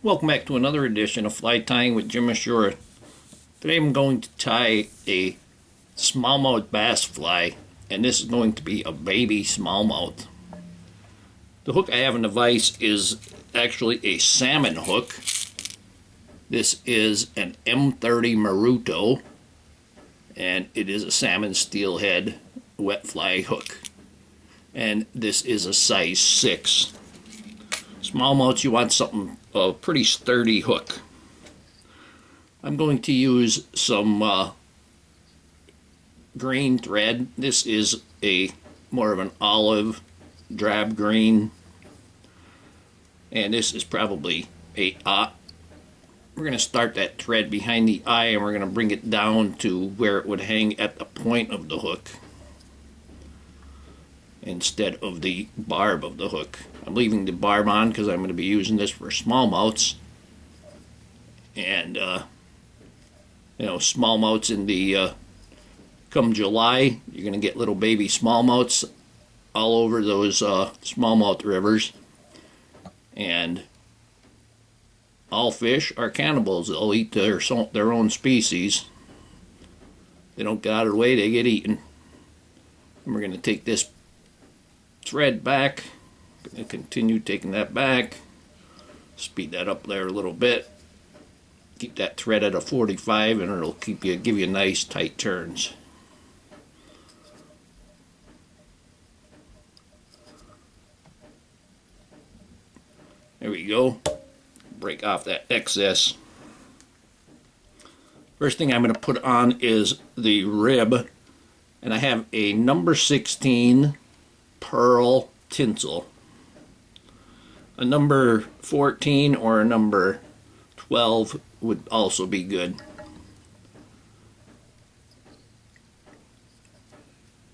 Welcome back to another edition of Fly Tying with Jim Misiura. Today I'm going to tie a smallmouth bass fly, and this is going to be a baby smallmouth. The hook I have in the vise is actually a salmon hook. This is an M30 Maruto, and it is a salmon steelhead wet fly hook. And this is a size 6. Smallmouths, you want something a pretty sturdy hook. I'm going to use some green thread. This is a more of an olive drab green, and this is probably 8/0. We're going to start that thread behind the eye, and we're going to bring it down to where it would hang at the point of the hook instead of the barb of the hook. I'm leaving the barb on because I'm going to be using this for smallmouths. And smallmouths in the come July, you're going to get little baby smallmouths all over those smallmouth rivers. And all fish are cannibals. They'll eat their own species. They don't get out of the way, they get eaten. And we're going to take this thread back. Going to continue taking that back. Speed that up there a little bit. Keep that thread at a 45, and it'll give you nice tight turns. There we go. Break off that excess. First thing I'm going to put on is the rib, and I have a number 16 pearl tinsel. A number 14 or a number 12 would also be good.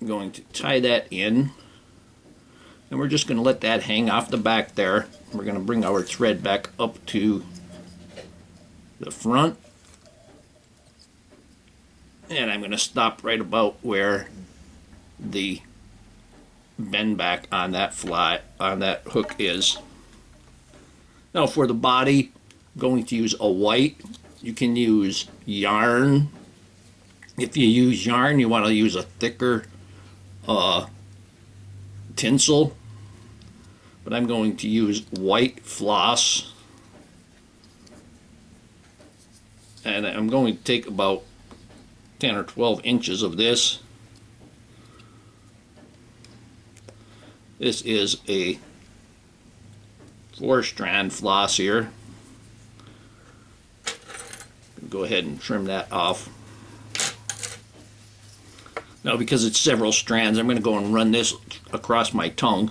I'm going to tie that in, and we're just going to let that hang off the back there. We're going to bring our thread back up to the front, and I'm going to stop right about where the bend back on that hook is. Now for the body, I'm going to use a white. You can use yarn. If you use yarn, you want to use a thicker tinsel. But I'm going to use white floss. And I'm going to take about 10 or 12 inches of this. This is a 4-strand floss here. Go ahead and trim that off. Now, because it's several strands, I'm going to go and run this across my tongue,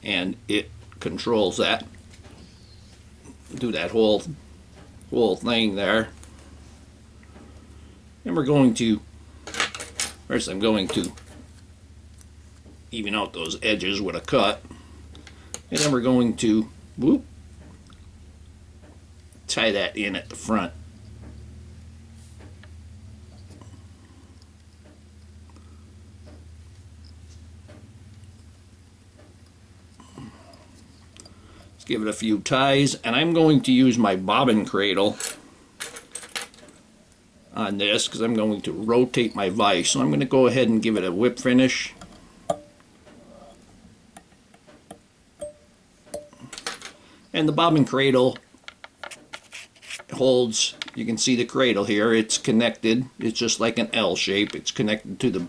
and it controls that. Do that whole thing there. And we're going to, first I'm going to even out those edges with a cut, and then we're going to tie that in at the front. Let's give it a few ties, and I'm going to use my bobbin cradle on this because I'm going to rotate my vise. So I'm going to go ahead and give it a whip finish. And the bobbin cradle holds, you can see the cradle here, it's connected, it's just like an L shape, it's connected to the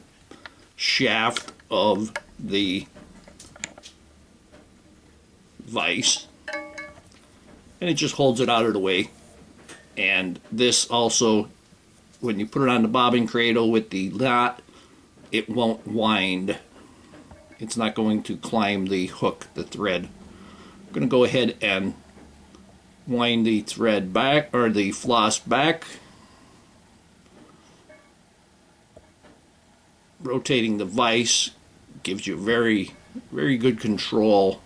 shaft of the vise, and it just holds it out of the way. And this also, when you put it on the bobbin cradle with the knot, it won't wind. It's not going to climb the hook, the thread. I'm going to go ahead and wind the thread back, or the floss back, rotating the vise gives you very, very good control.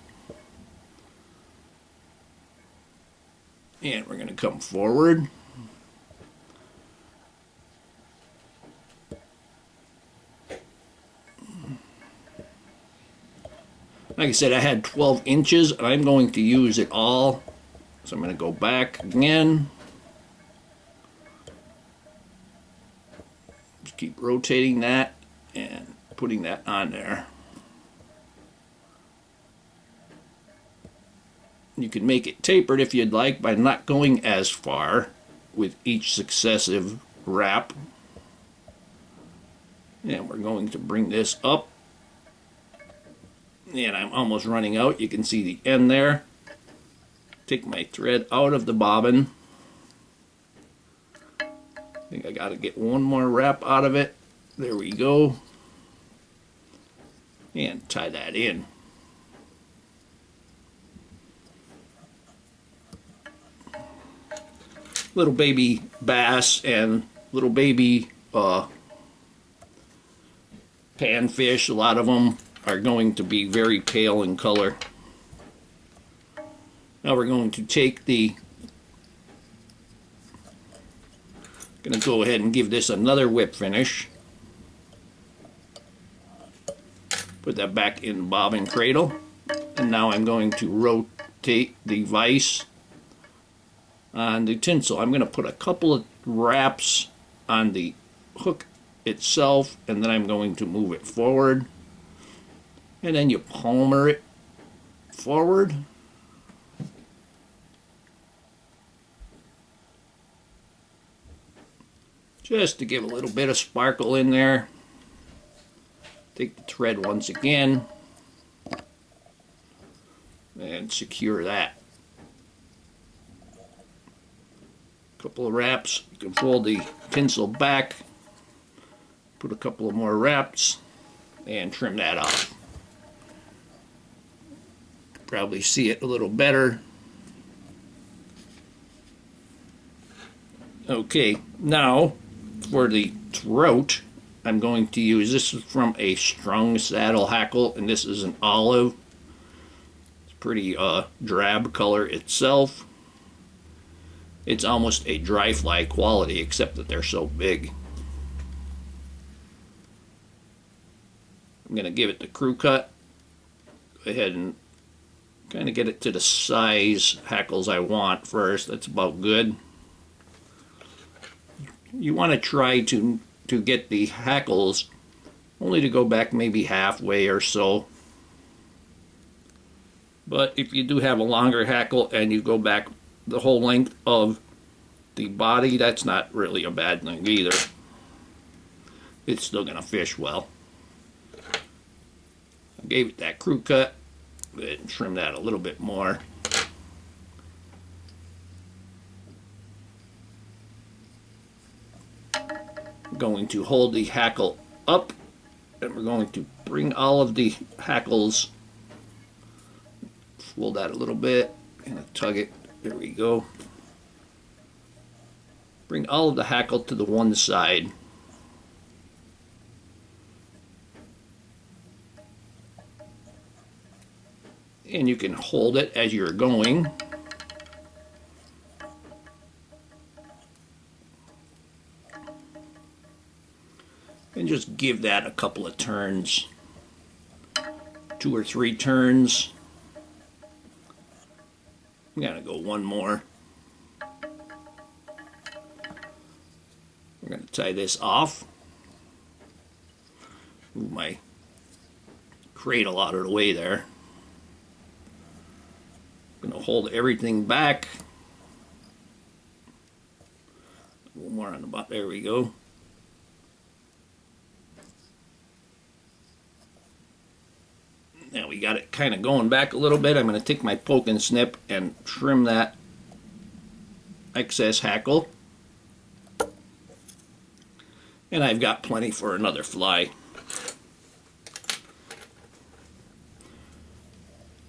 And we're going to come forward. Like I said, I had 12 inches, and I'm going to use it all So I'm going to go back again. Just keep rotating that and putting that on there. You can make it tapered if you'd like by not going as far with each successive wrap. And we're going to bring this up. And I'm almost running out. You can see the end there. Take my thread out of the bobbin. I think I got to get one more wrap out of it. There we go. And tie that in. Little baby bass and little baby panfish, a lot of them are going to be very pale in color. Now we're going to take the, going to go ahead and give this another whip finish. Put that back in the bobbin cradle. And now I'm going to rotate the vise on the tinsel. I'm going to put a couple of wraps on the hook itself, and then I'm going to move it forward. And then you palmer it forward. Just to give a little bit of sparkle in there. Take the thread once again and secure that. Couple of wraps. You can fold the tinsel back, put a couple of more wraps, and trim that off. Probably see it a little better. Okay, now for the throat, I'm going to use, this is from a strung saddle hackle, and this is an olive. It's pretty drab color itself. It's almost a dry fly quality, except that they're so big. I'm going to give it the crew cut. Go ahead and kind of get it to the size hackles I want first. That's about good. You want to try to get the hackles only to go back maybe halfway or so. But if you do have a longer hackle and you go back the whole length of the body, that's not really a bad thing either. It's still going to fish well. I gave it that crew cut. Go ahead and trim that a little bit more. I'm going to hold the hackle up, and we're going to bring all of the hackles, fold that a little bit, and tug it. There we go. Bring all of the hackle to the one side. And you can hold it as you're going. And just give that a couple of turns. 2 or 3 turns. I'm going to go one more. We're going to tie this off. Move my cradle out of the way there. I'm going to hold everything back. One more on the bottom. There we go. Now we got it kind of going back a little bit. I'm going to take my poke and snip and trim that excess hackle. And I've got plenty for another fly.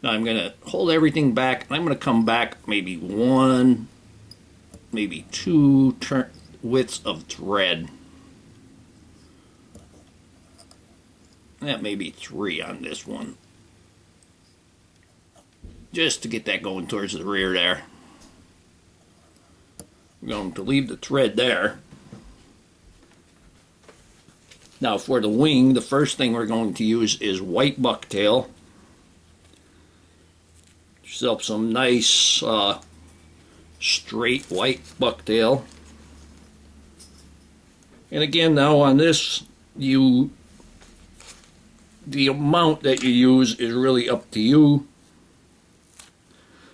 Now I'm going to hold everything back, and I'm going to come back maybe 1, maybe 2 widths of thread. That may be 3 on this one. Just to get that going towards the rear there. I'm going to leave the thread there. Now for the wing, the first thing we're going to use is white bucktail. Yourself some nice straight white bucktail. And again, now on this, the amount that you use is really up to you.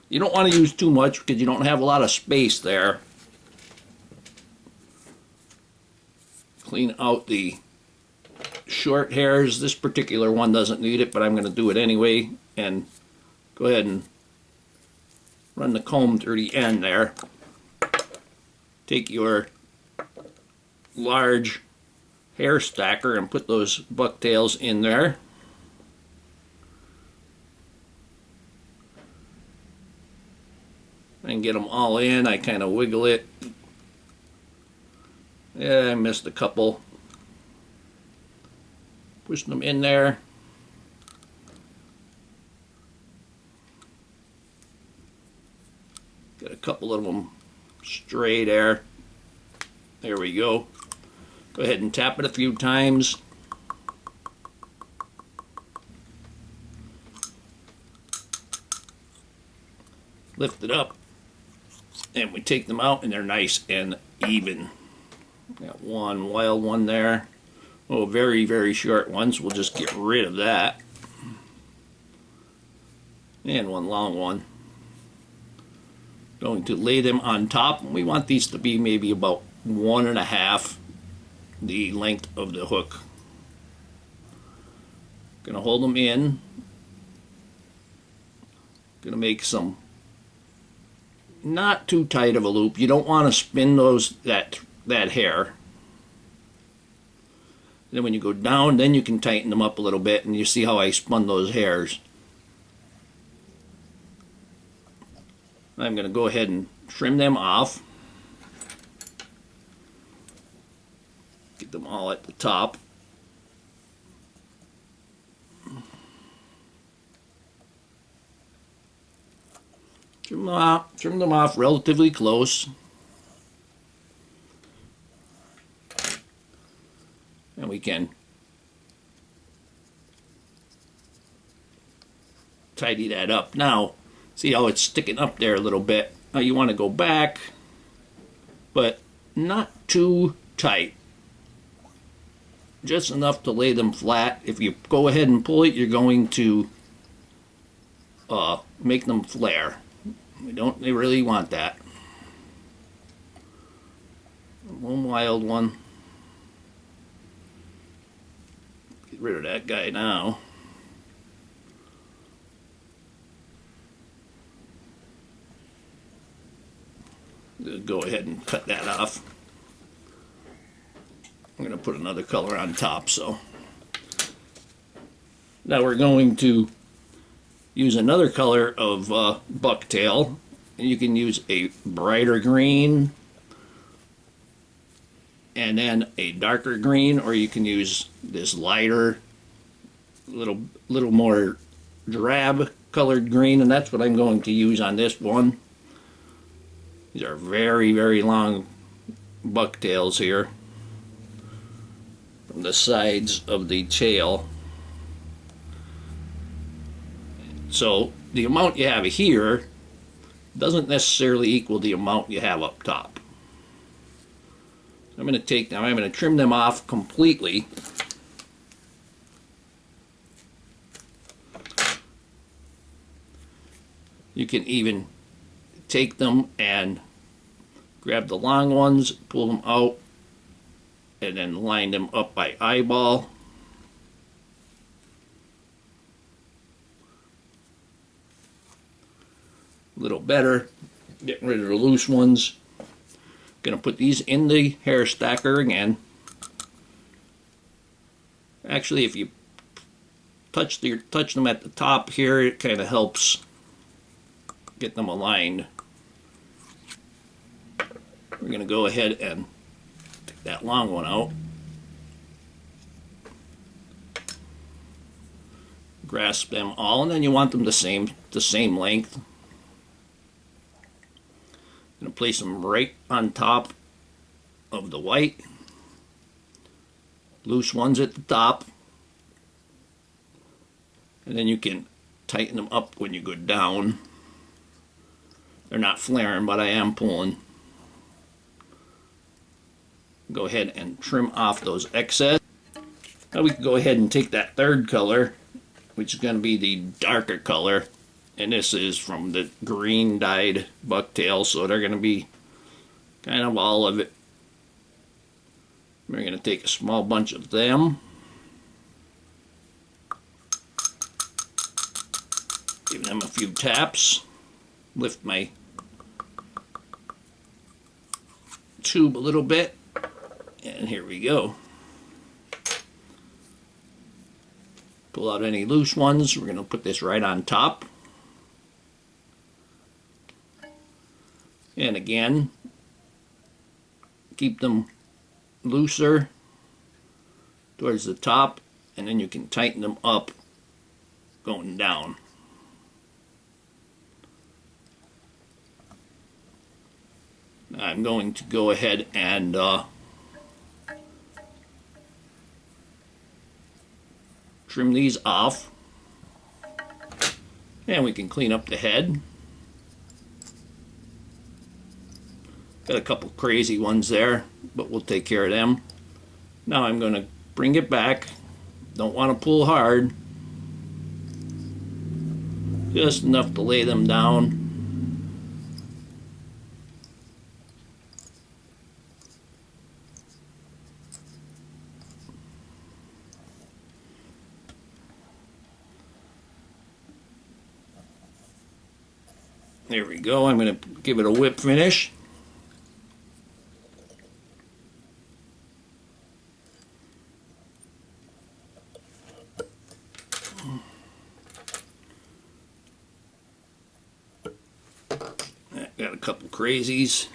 You don't want to use too much because you don't have a lot of space there. Clean out the short hairs. This particular one doesn't need it, but I'm going to do it anyway. And go ahead and run the comb through the end there. Take your large hair stacker and put those bucktails in there. And get them all in. I kind of wiggle it. Yeah, I missed a couple. Push them in there. Get a couple of them stray there. There we go. Go ahead and tap it a few times. Lift it up. And we take them out and they're nice and even. Got one wild one there. Oh, very, very short ones. We'll just get rid of that. And one long one. Going to lay them on top. We want these to be maybe about 1.5 the length of the hook. Gonna hold them in. Gonna make some not too tight of a loop. You don't want to spin that hair. Then when you go down, then you can tighten them up a little bit, and you see how I spun those hairs. I'm going to go ahead and trim them off. Get them all at the top. Trim them off relatively close. And we can tidy that up. Now, see how it's sticking up there a little bit. Now you want to go back, but not too tight. Just enough to lay them flat. If you go ahead and pull it, you're going to make them flare. We don't really want that. One wild one. Get rid of that guy now. Go ahead and cut that off. I'm going to put another color on top. So now we're going to use another color of bucktail. You can use a brighter green and then a darker green, or you can use this lighter, little more drab colored green, and that's what I'm going to use on this one. These are very, very long bucktails here from the sides of the tail. So the amount you have here doesn't necessarily equal the amount you have up top. I'm going to take them, I'm going to trim them off completely. You can even take them and grab the long ones, pull them out, and then line them up by eyeball. A little better. Getting rid of the loose ones. Gonna put these in the hair stacker again. Actually, if you touch them at the top here, it kind of helps get them aligned. We're gonna go ahead and take that long one out. Grasp them all, and then you want them the same length. I'm going to place them right on top of the white. Loose ones at the top. And then you can tighten them up when you go down. They're not flaring, but I am pulling. Go ahead and trim off those excess. Now we can go ahead and take that third color, which is going to be the darker color, and this is from the green dyed bucktail, so they're going to be kind of all of it. We're going to take a small bunch of them, give them a few taps, lift my tube a little bit, and here we go. Pull out any loose ones. We're going to put this right on top. And again, keep them looser towards the top, and then you can tighten them up going down. I'm going to go ahead and trim these off, and we can clean up the head. Got a couple crazy ones there, but we'll take care of them. Now I'm going to bring it back. Don't want to pull hard, just enough to lay them down. There we go. I'm going to give it a whip finish. Got a couple crazies.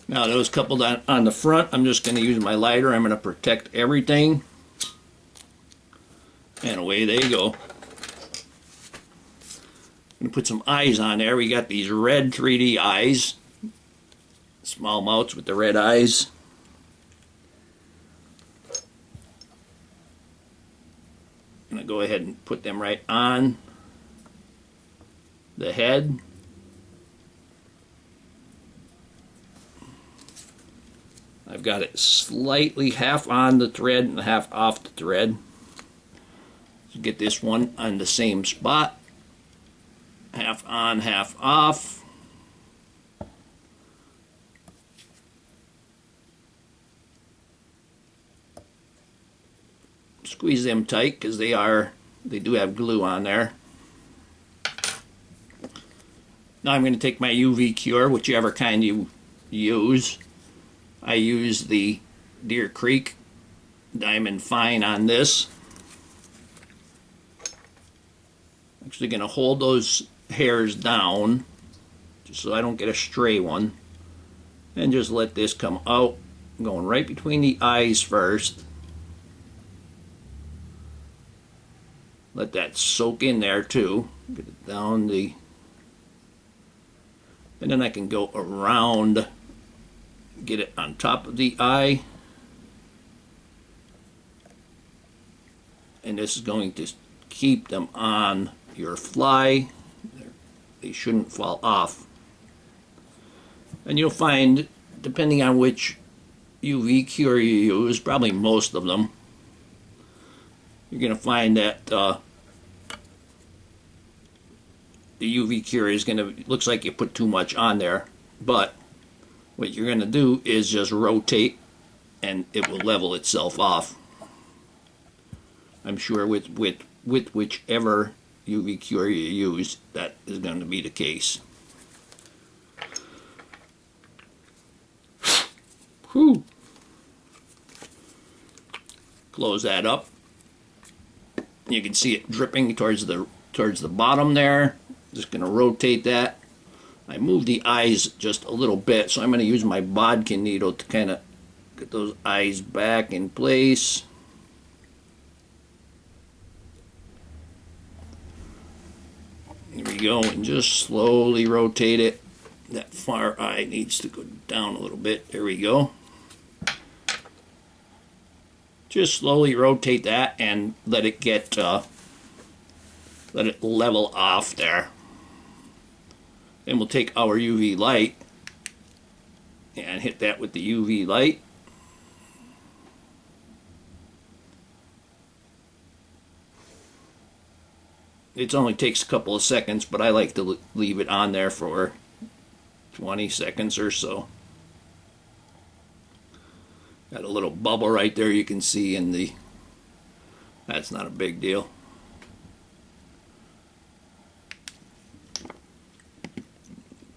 Now those coupled on the front, I'm just going to use my lighter. I'm going to protect everything. And away they go. I'm going to put some eyes on there. We got these red 3D eyes. Smallmouths with the red eyes. I'm going to go ahead and put them right on the head. I've got it slightly half on the thread and half off the thread. Get this one on the same spot, half on, half off. Squeeze them tight because they do have glue on there. Now I'm going to take my UV cure, whichever kind you use. I use the Deer Creek Diamond Fine on this. Actually going to hold those hairs down just so I don't get a stray one, and just let this come out, going right between the eyes first. Let that soak in there too. Get it down the, and then I can go around, get it on top of the eye, and this is going to keep them on your fly. They shouldn't fall off. And you'll find, depending on which UV cure you use, probably most of them, you're going to find that the UV cure is going to, looks like you put too much on there, but what you're going to do is just rotate and it will level itself off. I'm sure with whichever UV cure you use, that is going to be the case. Whew. Close that up. You can see it dripping towards the bottom there. Just going to rotate that. I moved the eyes just a little bit, so I'm going to use my bodkin needle to kind of get those eyes back in place. There we go, and just slowly rotate it. That far eye needs to go down a little bit. There we go. Just slowly rotate that and let it get let it level off there. Then we'll take our UV light and hit that with the UV light. It only takes a couple of seconds, but I like to leave it on there for 20 seconds or so. Got a little bubble right there you can see in the... That's not a big deal.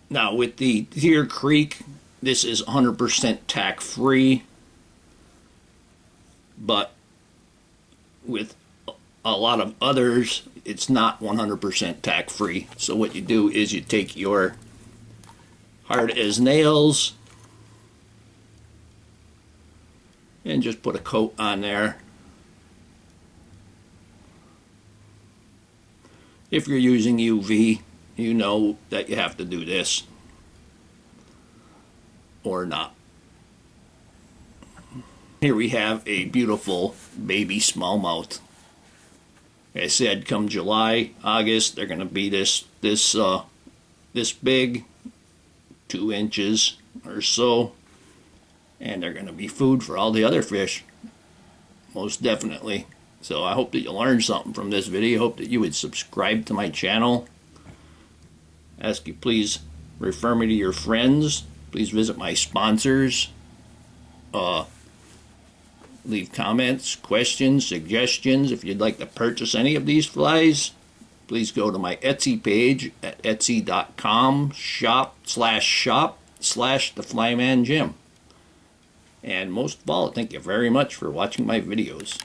Now with the Deer Creek, this is 100% tack free, but with a lot of others it's not 100% tack free. So what you do is you take your hard as nails and just put a coat on there. If you're using UV, you know that you have to do this or not. Here we have a beautiful baby smallmouth. Like I said, come July, August, they're going to be this big, 2 inches or so, and they're going to be food for all the other fish, most definitely. So I hope that you learned something from this video. Hope that you would subscribe to my channel. Ask you please refer me to your friends. Please visit my sponsors. Leave comments, questions, suggestions. If you'd like to purchase any of these flies, please go to my Etsy page at etsy.com/shop/theflymanjim. And most of all, thank you very much for watching my videos.